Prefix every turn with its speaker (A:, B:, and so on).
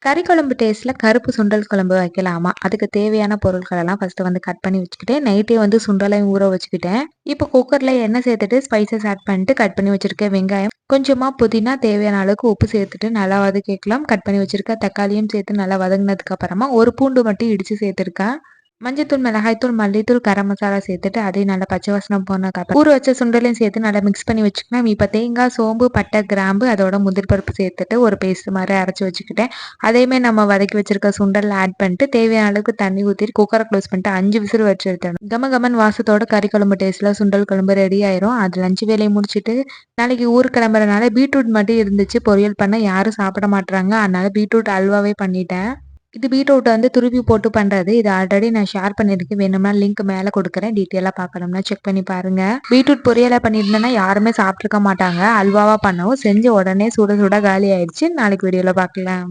A: கறி குழம்பு டேஸ்ட்ல கருப்பு சுண்டல் குழம்பு வைக்கலாமா? அதுக்கு தேவையான பொருட்கள் எல்லாம் ஃபர்ஸ்ட் வந்து கட் பண்ணி வச்சுக்கிட்டேன். நைட்டே வந்து சுண்டலையும் ஊற வச்சுக்கிட்டேன். இப்போ குக்கர்ல எண்ணெய் சேர்த்துட்டு ஸ்பைசஸ் ஆட் பண்ணிட்டு கட் பண்ணி வச்சிருக்க வெங்காயம், கொஞ்சமா புதினா, தேவையான அளவுக்கு உப்பு சேர்த்துட்டு நல்லா வதக்கிக்கலாம். கட் பண்ணி வச்சிருக்க தக்காளியும் சேர்த்து நல்லா வதங்கினதுக்கு அப்புறமா ஒரு பூண்டு மட்டும் இடிச்சு சேர்த்துருக்கேன். மஞ்சத்தூள், மிளகாய்த்தூள், மல்லித்தூள், கரம் மசாலா சேர்த்துட்டு அதையும் நல்லா பச்சை வாசனை போனதுக்கு ஊற வச்ச சுண்டலையும் சேர்த்து நல்லா மிக்ஸ் பண்ணி வச்சுக்கலாம். இப்போ தேங்காய், சோம்பு, பட்டை, கிராம்பு அதோட முந்திரி பருப்பு சேர்த்துட்டு ஒரு பேஸ்ட் மாதிரி அரைச்சி வச்சுக்கிட்டேன். அதையுமே நம்ம வதக்கி வச்சிருக்க சுண்டல்ல ஆட் பண்ணிட்டு தேவையான அளவுக்கு தண்ணி ஊற்றி குக்கரை க்ளோஸ் பண்ணிட்டு 5 விசில் வச்சு எடுத்துடணும். கம கமன் வாசத்தோட கறி குழம்பு டேஸ்ட்ல சுண்டல் குழம்பு ரெடி ஆயிரும். அது லஞ்சு வேலையை முடிச்சுட்டு நாளைக்கு ஊர் கிளம்புறதுனால பீட்ரூட் மட்டும் இருந்துச்சு, பொரியல் பண்ண யாரும் சாப்பிட மாட்டாங்க. அதனால பீட்ரூட் அல்வாவே பண்ணிட்டேன். இது பீட்ரூட் வந்து துருவி போட்டு பண்றது. இது ஆல்ரெடி நான் ஷேர் பண்ணியிருக்கேன். வேணும்னா லிங்க் மேல குடுக்குறேன். டீட்டெயிலா பார்க்கணும்னா செக் பண்ணி பாருங்க. பீட்ரூட் பொரியலா பண்ணியிருந்தேன்னா யாருமே சாப்பிட்டுருக்க மாட்டாங்க. அல்வாவா பண்ணவும் செஞ்சு உடனே சுட சுட காலி ஆயிடுச்சு. நாளைக்கு வீடியோல பார்க்கலாம்.